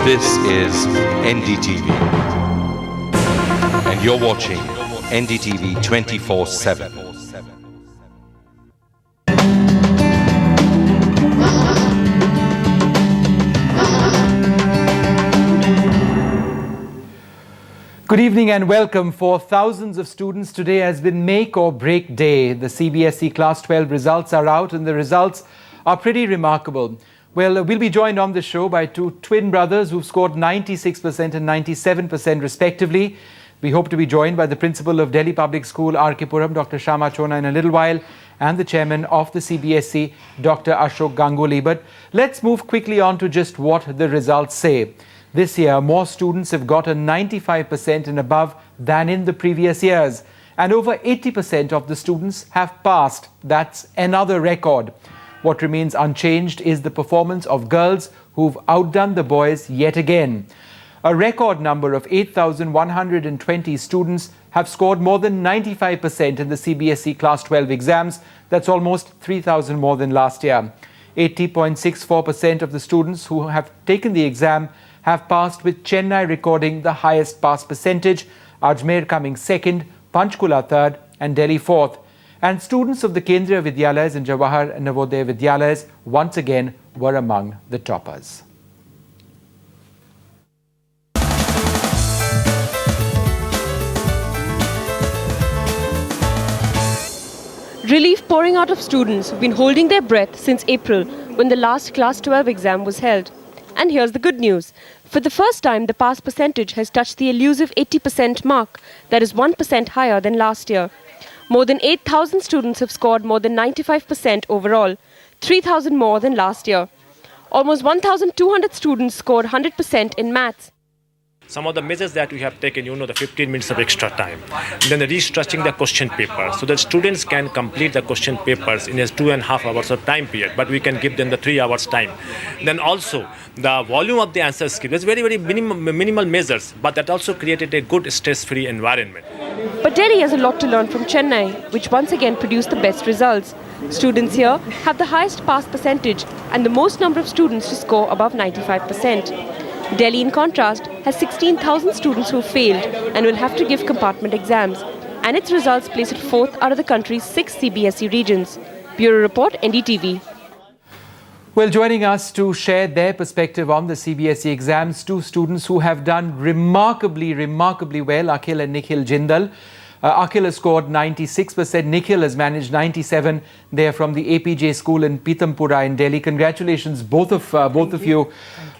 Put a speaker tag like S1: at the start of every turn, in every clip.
S1: This is NDTV, and you're watching NDTV 24/7.
S2: Good evening and welcome. For thousands of students, today has been make or break day. The CBSE Class 12 results are out and the results are pretty remarkable. Well, we'll be joined on the show by two twin brothers who've scored 96% and 97% respectively. We hope to be joined by the principal of Delhi Public School, R.K. Puram, Dr. Shama Chona in a little while, and the chairman of the CBSE, Dr. Ashok Ganguly. But let's move quickly on to just what the results say. This year, more students have gotten 95% and above than in the previous years. And over 80% of the students have passed. That's another record. What remains unchanged is the performance of girls who've outdone the boys yet again. A record number of 8,120 students have scored more than 95% in the CBSE Class 12 exams. That's almost 3,000 more than last year. 80.64% of the students who have taken the exam have passed, with Chennai recording the highest pass percentage, Ajmer coming second, Panchkula third and Delhi fourth. And students of the Kendriya Vidyalayas and Jawahar Navodaya Vidyalayas once again were among the toppers.
S3: Relief pouring out of students who've been holding their breath since April, when the last Class 12 exam was held. And here's the good news. For the first time, the pass percentage has touched the elusive 80% mark. That is 1% higher than last year. More than 8,000 students have scored more than 95% overall, 3,000 more than last year. Almost 1,200 students scored 100% in maths.
S4: Some of the measures that we have taken, the 15 minutes of extra time, then the restructuring the question paper so that students can complete the question papers in a 2.5 hours of time period, but we can give them the 3 hours time. Then also the volume of the answer script. There's very minimal measures, but that also created a good stress-free environment.
S3: But Delhi has a lot to learn from Chennai, which once again produced the best results. Students here have the highest pass percentage and the most number of students to score above 95%. Delhi, in contrast, has 16,000 students who failed and will have to give compartment exams. And its results place it fourth out of the country's 6 CBSE regions. Bureau Report, NDTV.
S2: Well, joining us to share their perspective on the CBSE exams, two students who have done remarkably well, Akhil and Nikhil Jindal. Akhil has scored 96%, Nikhil has managed 97%. They're from the APJ school in Pitampura in Delhi. Congratulations, both of you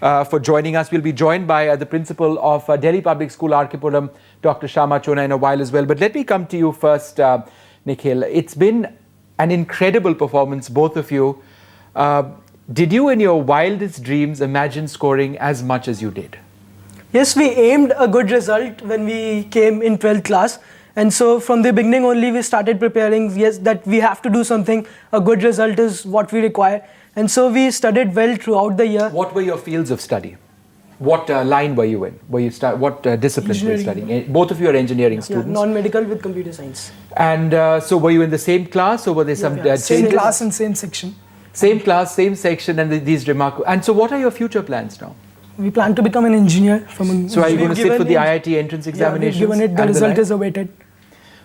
S2: for joining us. We'll be joined by the principal of Delhi Public School, R.K. Puram, Dr. Shama Chona, in a while as well. But let me come to you first, Nikhil. It's been an incredible performance, both of you. Did you, in your wildest dreams, imagine scoring as much as you did?
S5: Yes, we aimed a good result when we came in 12th class. And so from the beginning only we started preparing, yes, that we have to do something. A good result is what we require. And so we studied well throughout the year.
S2: What were your fields of study? What line were you in? What discipline were you studying? Both of you are engineering students.
S5: Non-medical with computer science.
S2: And so were you in the same class or were there some changes?
S5: Same class and same section.
S2: Same class, same section, and these remarkable. And so what are your future plans now?
S5: We plan to become an engineer.
S2: So are you going to sit for the IIT entrance examinations?
S5: Yeah, we've given it, the result is awaited.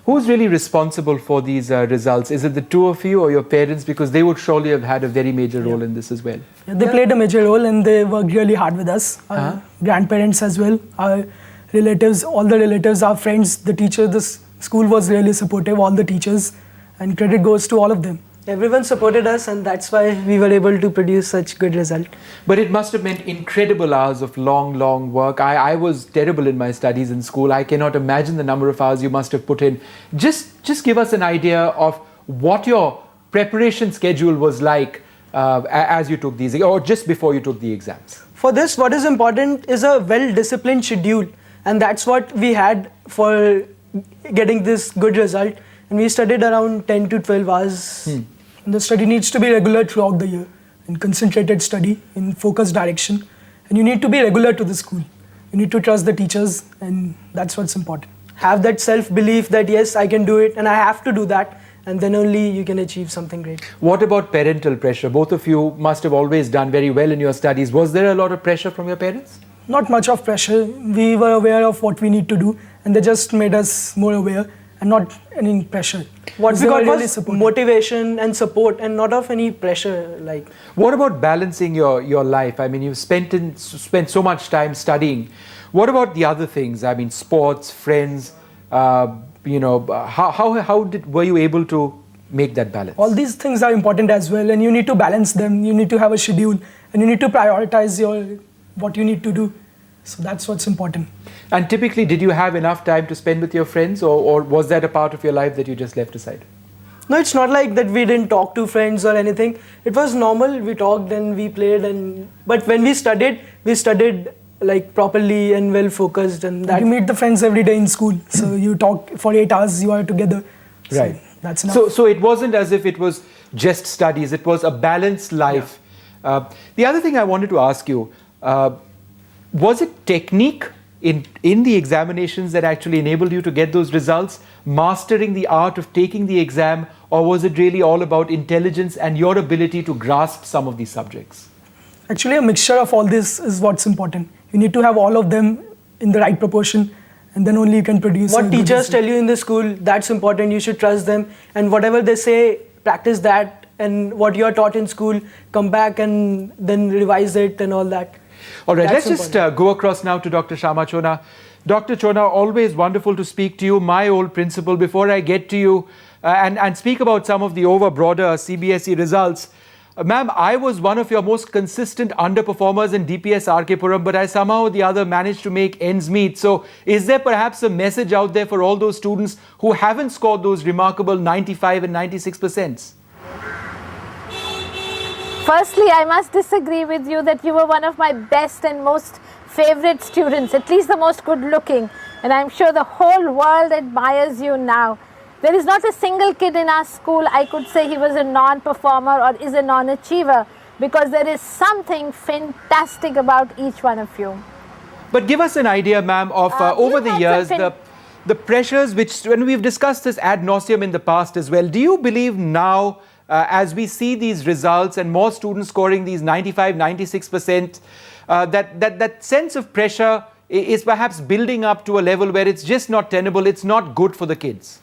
S2: Who's really responsible for these results? Is it the two of you or your parents? Because they would surely have had a very major role in this as well.
S5: Yeah, they played a major role and they worked really hard with us. Our grandparents as well, our relatives, all the relatives, our friends, the teacher, this school was really supportive, all the teachers, and credit goes to all of them. Everyone supported us and that's why we were able to produce such good result.
S2: But it must have meant incredible hours of long work. I was terrible in my studies in school. I cannot imagine the number of hours you must have put in. Just give us an idea of what your preparation schedule was like as you took these, or just before you took the exams.
S5: For this, what is important is a well-disciplined schedule. And that's what we had for getting this good result. And we studied around 10 to 12 hours. And the study needs to be regular throughout the year, in concentrated study, in focused direction. And you need to be regular to the school. You need to trust the teachers, and that's what's important. Have that self-belief that yes, I can do it and I have to do that. And then only you can achieve something great.
S2: What about parental pressure? Both of you must have always done very well in your studies. Was there a lot of pressure from your parents?
S5: Not much of pressure. We were aware of what we need to do, and they just made us more aware and not any pressure.
S6: What we
S5: They were
S6: got
S5: really
S6: was
S5: supportive.
S6: motivation and support, and not of any pressure. Like,
S2: What about balancing your life? I mean, you've spent so much time studying. What about the other things? I mean, sports, friends. Were you able to make that balance?
S5: All these things are important as well, and you need to balance them. You need to have a schedule, and you need to prioritize what you need to do. So that's what's important.
S2: And typically, did you have enough time to spend with your friends, or was that a part of your life that you just left aside?
S6: no, it's not like that we didn't talk to friends or anything. It was normal. We talked and we played, but when we studied like properly and well focused, and that.
S5: You meet the friends every day in school, so you talk for 8 hours. You are together. So
S2: Right.
S5: That's enough.
S2: So it wasn't as if it was just studies. It was a balanced life. The other thing I wanted to ask you, was it technique in the examinations that actually enabled you to get those results, mastering the art of taking the exam, or was it really all about intelligence and your ability to grasp some of these subjects?
S5: Actually, a mixture of all this is what's important. You need to have all of them in the right proportion, and then only you can produce. a
S6: What
S5: good
S6: teachers
S5: result.
S6: tell you in the school, that's important. You should trust them, and whatever they say, practice that. And what you are taught in school, come back and then revise it and all that.
S2: All right,
S6: That's
S2: let's just go across now to Dr. Shama Chona. Dr. Chona, always wonderful to speak to you, my old principal. Before I get to you and speak about some of the broader CBSE results, ma'am, I was one of your most consistent underperformers in DPS RK Puram, but I somehow or the other managed to make ends meet. So is there perhaps a message out there for all those students who haven't scored those remarkable 95 and 96%?
S7: Firstly, I must disagree with you that you were one of my best and most favorite students, at least the most good looking, and I'm sure the whole world admires you now. There is not a single kid in our school I could say he was a non-performer or is a non-achiever, because there is something fantastic about each one of you.
S2: But give us an idea, ma'am, of over the
S7: had
S2: years,
S7: some
S2: the pressures which, when we've discussed this ad nauseum in the past as well, do you believe now, as we see these results and more students scoring these 95, 96%, that sense of pressure is perhaps building up to a level where it's just not tenable, it's not good for the kids?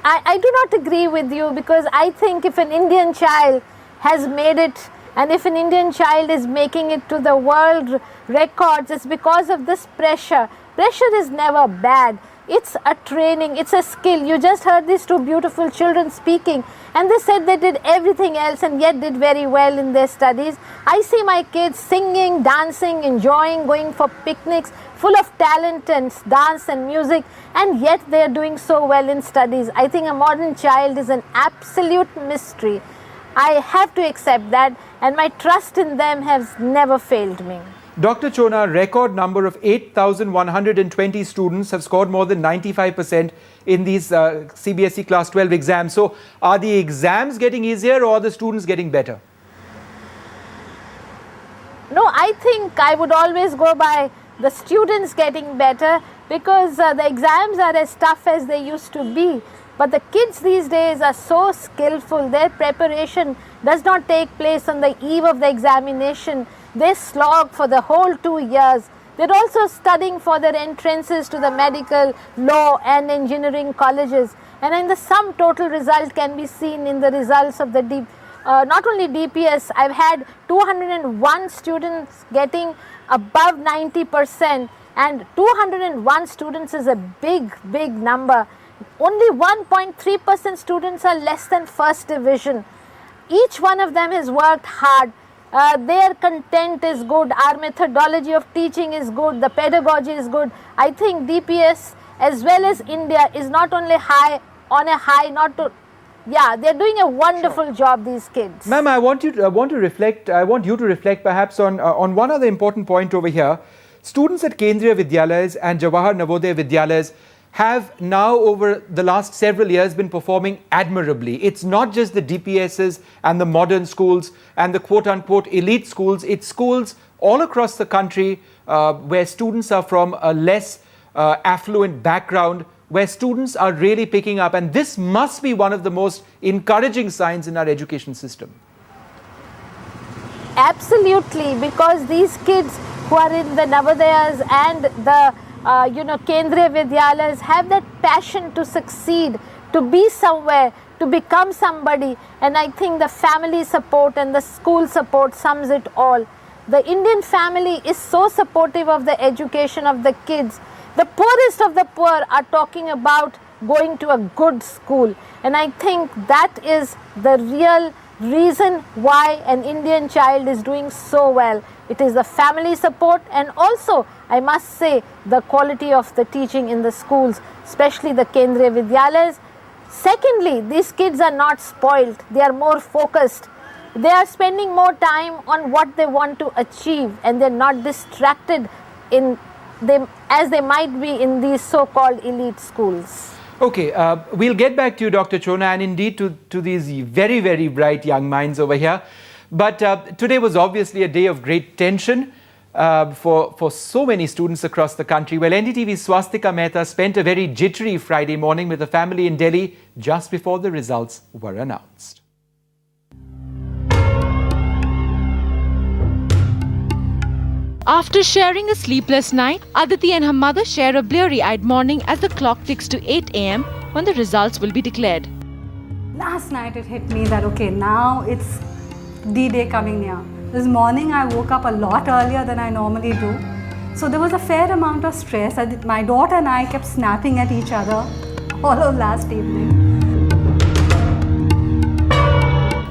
S7: I do not agree with you, because I think if an Indian child has made it, and if an Indian child is making it to the world records, it's because of this pressure. Pressure is never bad. It's a training, it's a skill. You just heard these two beautiful children speaking, and they said they did everything else and yet did very well in their studies. I see my kids singing, dancing, enjoying, going for picnics, full of talent and dance and music, and yet they are doing so well in studies. I think a modern child is an absolute mystery. I have to accept that, and my trust in them has never failed me.
S2: Dr. Chona, record number of 8,120 students have scored more than 95% in these CBSE Class 12 exams. So are the exams getting easier, or are the students getting better?
S7: No, I think I would always go by the students getting better, because the exams are as tough as they used to be. But the kids these days are so skillful. Their preparation does not take place on the eve of the examination. They slog for the whole 2 years. They're also studying for their entrances to the medical, law and engineering colleges. And in the sum total result can be seen in the results of the not only DPS. I've had 201 students getting above 90%, and 201 students is a big number. Only 1.3% students are less than first division. Each one of them has worked hard. Their content is good, our methodology of teaching is good, the pedagogy is good. I think DPS as well as India is not only they're doing a wonderful job, these kids.
S2: Ma'am, I want you to reflect perhaps on one other important point over here. Students at Kendriya Vidyalayas and Jawahar Navodaya Vidyalayas have now over the last several years been performing admirably. It's not just the DPSs and the modern schools and the quote-unquote elite schools. It's schools all across the country where students are from a less affluent background, where students are really picking up. And this must be one of the most encouraging signs in our education system.
S7: Absolutely, because these kids who are in the Navodayas and the Kendriya Vidyalayas have that passion to succeed, to be somewhere, to become somebody, and I think the family support and the school support sums it all. The Indian family is so supportive of the education of the kids. The poorest of the poor are talking about going to a good school, and I think that is the real reason why an Indian child is doing so well. It is the family support, and also I must say the quality of the teaching in the schools, especially the Kendriya Vidyalayas. Secondly, these kids are not spoiled, they are more focused. They are spending more time on what they want to achieve, and they're not distracted in them as they might be in these so-called elite schools.
S2: Okay, we'll get back to you, Dr. Chona, and indeed to these very, very bright young minds over here. But today was obviously a day of great tension for so many students across the country. Well, NDTV's Swastika Mehta spent a very jittery Friday morning with the family in Delhi just before the results were announced.
S8: After sharing a sleepless night, Aditi and her mother share a bleary-eyed morning as the clock ticks to 8 a.m. when the results will be declared.
S9: Last night it hit me that okay, now it's D-Day coming near. This morning I woke up a lot earlier than I normally do. So there was a fair amount of stress. My daughter and I kept snapping at each other all of last evening.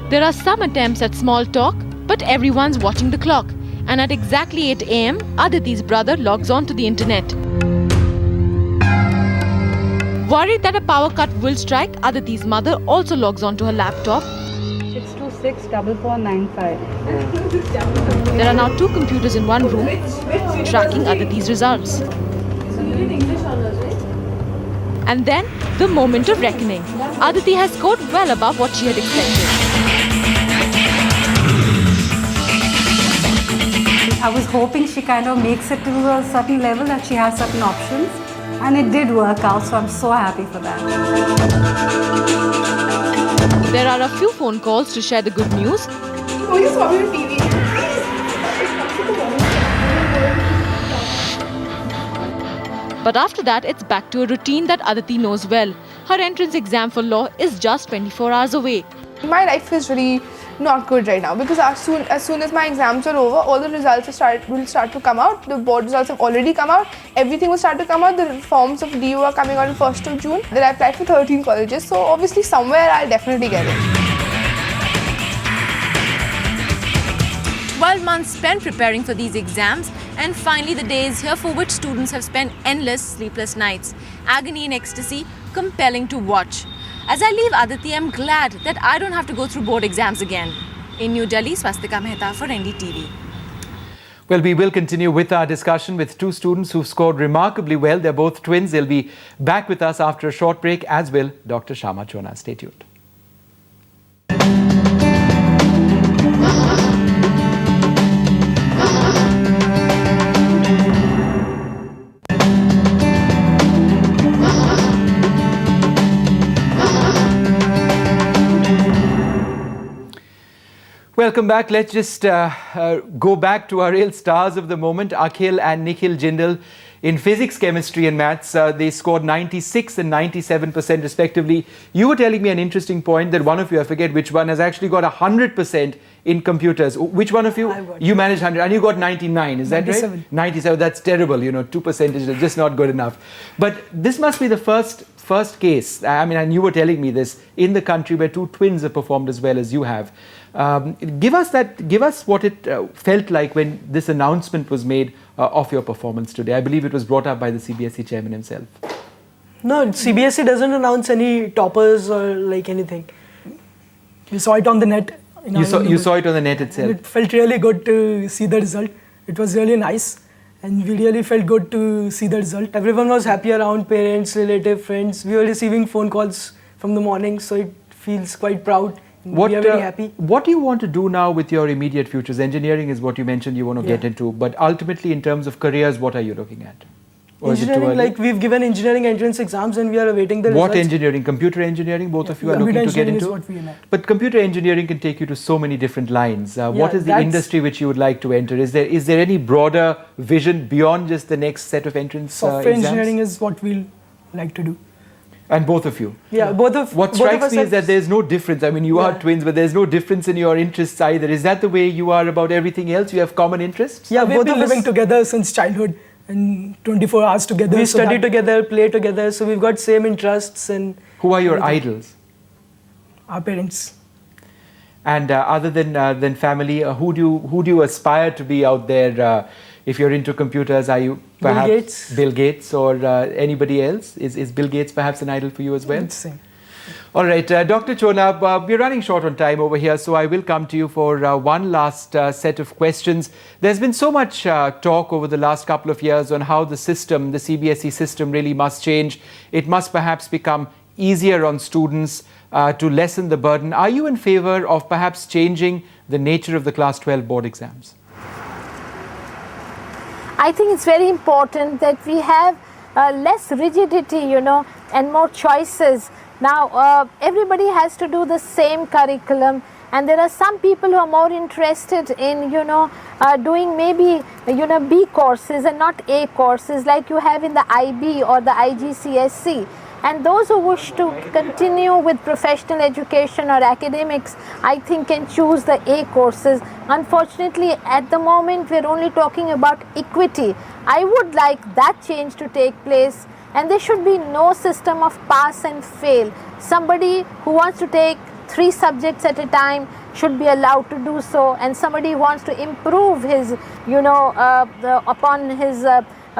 S8: There are some attempts at small talk, but everyone's watching the clock. And at exactly 8 a.m., Aditi's brother logs on to the internet. Worried that a power cut will strike, Aditi's mother also logs on to her laptop.
S9: 626-4495.
S8: There are now two computers in one room tracking Aditi's results. And then, the moment of reckoning. Aditi has scored well above what she had expected.
S9: I was hoping she kind of makes it to a certain level, that she has certain options, and it did work out, so I'm so happy for that.
S8: There are a few phone calls to share the good news. But after that, it's back to a routine that Aditi knows well. Her entrance exam for law is just 24 hours away.
S10: My life is really not good right now, because as soon as my exams are over, all the results will start to come out. The board results have already come out. Everything will start to come out. The forms of DU are coming out on 1st of June. Then I applied for 13 colleges, so obviously somewhere I'll definitely get it.
S8: 12 months spent preparing for these exams, and finally the day is here for which students have spent endless sleepless nights. Agony and ecstasy, compelling to watch. As I leave Aditi, I'm glad that I don't have to go through board exams again. In New Delhi, Swastika Mehta for NDTV.
S2: Well, we will continue with our discussion with two students who've scored remarkably well. They're both twins. They'll be back with us after a short break, as will Dr. Shama Chona. Stay tuned. Welcome back. Let's just go back to our real stars of the moment, Akhil and Nikhil Jindal. In physics, chemistry and maths, they scored 96 and 97% respectively. You were telling me an interesting point that one of you, I forget which one, has actually got 100% in computers. Which one of you? You managed 100 and you got 99, is that
S5: 97.
S2: right? 97, that's terrible, 2% is just not good enough. But this must be the first case, and you were telling me this, in the country where two twins have performed as well as you have. Give us what it felt like when this announcement was made of your performance today. I believe it was brought up by the CBSE chairman himself.
S5: No, CBSE doesn't announce any toppers or like anything. We saw it on the net.
S2: You saw it on the net itself.
S5: And it felt really good to see the result. It was really nice. And we really felt good to see the result. Everyone was happy around, parents, relatives, friends. We were receiving phone calls from the morning, so it feels quite proud. We are very happy.
S2: What do you want to do now with your immediate futures? Engineering is what you mentioned you want to get into, but ultimately in terms of careers, what are you looking at? Or is it too
S5: Engineering,
S2: early?
S5: like we've given engineering entrance exams and we are awaiting the
S2: What
S5: results.
S2: engineering? Computer engineering? Both of you are
S5: Computer
S2: looking to get
S5: engineering is
S2: into?
S5: what we aim at.
S2: But computer engineering can take you to so many different lines. What is the
S5: that's-
S2: industry which you would like to enter? Is there any broader vision beyond just the next set of entrance
S5: Software
S2: exams?
S5: engineering is what we'll like to do.
S2: And both of you?
S5: Yeah, both of
S2: What
S5: both of
S2: strikes
S5: us
S2: me
S5: have-
S2: is that there's no difference. I mean, you are
S5: Yeah.
S2: twins, but there's no difference in your interests either. Is that the way you are about everything else? You have common interests?
S5: Yeah,
S6: We've
S5: both
S6: been
S5: of us.
S6: living together since childhood and 24 hours together.
S5: We
S6: so
S5: study
S6: that-
S5: together, play together, so we've got same interests and
S2: Who are your idols?
S6: Our parents.
S2: And other than family, who do you aspire to be out there? If you're into computers, are you perhaps
S5: Gates.
S2: Bill Gates or anybody else? Is Bill Gates perhaps an idol for you as well?
S6: It's same.
S2: All right, Dr. Chona, we're running short on time over here, so I will come to you for one last set of questions. There's been so much talk over the last couple of years on how the system, the CBSE system, really must change. It must perhaps become easier on students to lessen the burden. Are you in favor of perhaps changing the nature of the Class 12 board exams?
S7: I think it's very important that we have less rigidity, and more choices. Now, everybody has to do the same curriculum, and there are some people who are more interested in, doing maybe, B courses and not A courses like you have in the IB or the IGCSE. And those who wish to continue with professional education or academics, I think can choose the A courses. Unfortunately, at the moment, we're only talking about equity. I would like that change to take place, and there should be no system of pass and fail. Somebody who wants to take 3 subjects at a time should be allowed to do so, and somebody who wants to improve his, upon his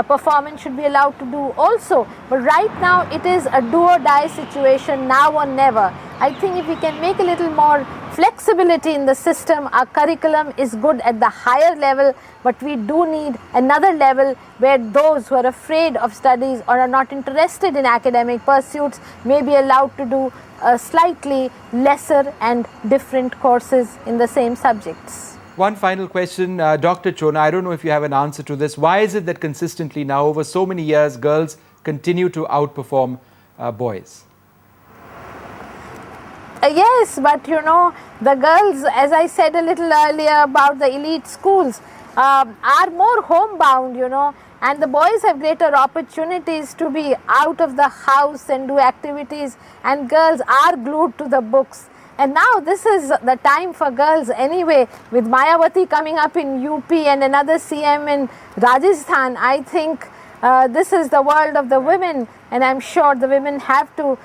S7: performance should be allowed to do also. But right now it is a do or die situation, now or never. I think if we can make a little more flexibility in the system, our curriculum is good at the higher level, but we do need another level where those who are afraid of studies or are not interested in academic pursuits may be allowed to do slightly lesser and different courses in the same subjects.
S2: One final question, Dr. Chona, I don't know if you have an answer to this. Why is it that consistently now, over so many years, girls continue to outperform boys?
S7: Yes, but the girls, as I said a little earlier about the elite schools, are more homebound, and the boys have greater opportunities to be out of the house and do activities, and girls are glued to the books. And now this is the time for girls anyway, with Mayawati coming up in UP and another CM in Rajasthan. I think this is the world of the women, and I'm sure the women have to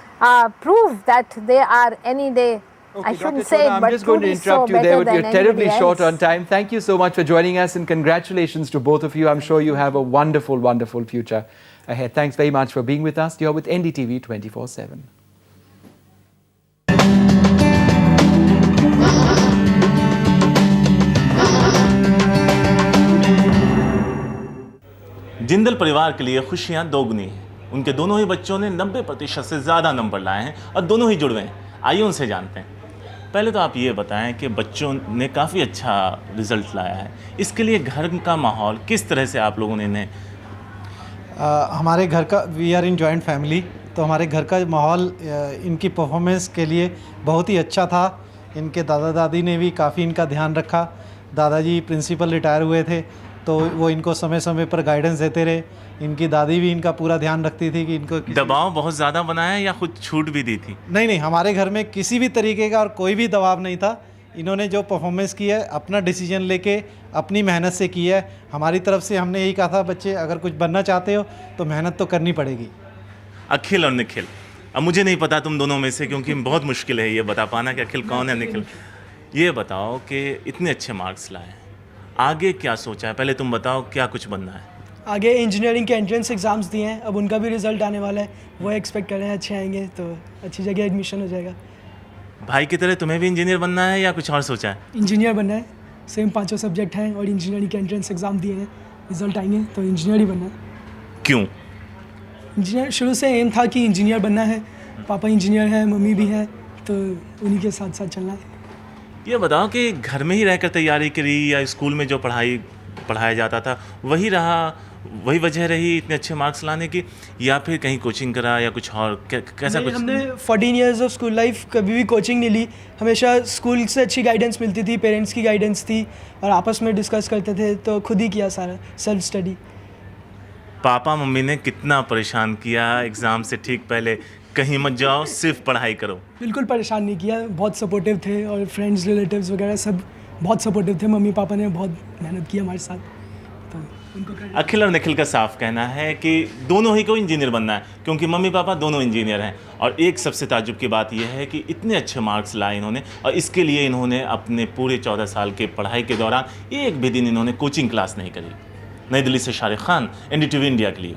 S7: prove that they are any day.
S2: Okay,
S7: I shouldn't
S2: Dr.
S7: say
S2: Chona,
S7: it,
S2: I'm
S7: but
S2: just going to
S7: truly
S2: interrupt
S7: so
S2: you there,
S7: better
S2: but you're
S7: than
S2: terribly
S7: anybody
S2: short
S7: else.
S2: on time. Thank you so much for joining us, and congratulations to both of you. I'm sure you have a wonderful, wonderful future ahead. Thanks very much for being with us. You're with NDTV 24/7.
S11: Jindal परिवार के लिए खुशियां दोगुनी हैं। उनके दोनों ही बच्चों ने 90% से ज़्यादा नंबर लाए हैं और दोनों ही जुड़वे हैं। आइए उनसे जानते हैं। पहले तो आप ये बताएं कि बच्चों ने काफ़ी अच्छा रिज़ल्ट लाया है, इसके लिए घर का माहौल किस तरह से आप लोगों ने इन्हें?
S12: हमारे घर का, we are in joint family, तो हमारे घर का माहौल इनकी परफॉर्मेंस के लिए बहुत ही अच्छा था। इनके दादा दादी ने भी काफ़ी इनका ध्यान रखा। दादाजी प्रिंसिपल रिटायर हुए थे, तो वो इनको समय समय पर गाइडेंस देते रहे। इनकी दादी भी इनका पूरा ध्यान रखती थी कि इनको
S11: दबाव बहुत ज़्यादा बनाया या खुद छूट भी दी थी?
S12: नहीं, हमारे घर में किसी भी तरीके का और कोई भी दबाव नहीं था। इन्होंने जो परफॉर्मेंस की है अपना डिसीजन लेके अपनी मेहनत से की है। हमारी तरफ से हमने यही कहा था, बच्चे अगर कुछ बनना चाहते हो तो मेहनत तो करनी पड़ेगी।
S11: अखिल और निखिल, अब मुझे नहीं पता तुम दोनों में से, क्योंकि बहुत मुश्किल है ये बता पाना कि अखिल कौन है निखिल। ये बताओ कि इतने अच्छे मार्क्स लाए, आगे क्या सोचा है? पहले तुम बताओ क्या कुछ बनना है?
S6: आगे इंजीनियरिंग के एंट्रेंस एग्जाम्स दिए हैं, अब उनका भी रिजल्ट आने वाला है, वो एक्सपेक्ट कर रहे हैं अच्छे आएंगे तो अच्छी जगह एडमिशन हो जाएगा।
S11: भाई की तरह तुम्हें भी इंजीनियर बनना है या कुछ और सोचा है?
S6: इंजीनियर बनना है, सेम 5 सब्जेक्ट हैं और इंजीनियरिंग के एंट्रेंस एग्जाम दिए हैं, रिजल्ट आएंगे तो इंजीनियर ही बनना है।
S11: क्यों?
S6: इंजीनियर शुरू से एम था कि इंजीनियर बनना है, पापा इंजीनियर हैं, मम्मी भी है, तो उन्हीं के साथ साथ चलना है।
S11: ये बताओ कि घर में ही रहकर तैयारी करी या स्कूल में जो पढ़ाया जाता था वही रहा, वही वजह रही इतने अच्छे मार्क्स लाने की, या फिर कहीं कोचिंग करा या कुछ और कैसा कुछ?
S6: हमने 14 इयर्स ऑफ स्कूल लाइफ कभी भी कोचिंग नहीं ली, हमेशा स्कूल से अच्छी गाइडेंस मिलती थी, पेरेंट्स की गाइडेंस थी और आपस में डिस्कस करते थे, तो खुद ही किया सारा सेल्फ स्टडी।
S11: पापा मम्मी ने कितना परेशान किया एग्ज़ाम से ठीक पहले, कहीं मत जाओ सिर्फ पढ़ाई करो?
S6: बिल्कुल परेशान नहीं किया, बहुत सपोर्टिव थे और फ्रेंड्स रिलेटिव्स वगैरह सब बहुत सपोर्टिव थे। मम्मी पापा ने बहुत मेहनत की हमारे साथ, तो उनको
S11: अखिल और निखिल का साफ कहना है कि दोनों ही को इंजीनियर बनना है, क्योंकि मम्मी पापा दोनों इंजीनियर हैं। और एक सबसे ताज्जुब की बात यह है कि इतने अच्छे मार्क्स लाए इन्होंने, और इसके लिए इन्होंने अपने पूरे 14 साल के पढ़ाई के दौरान एक भी दिन इन्होंने कोचिंग क्लास नहीं करी। नई दिल्ली से शारिक खान, NDTV इंडिया के लिए।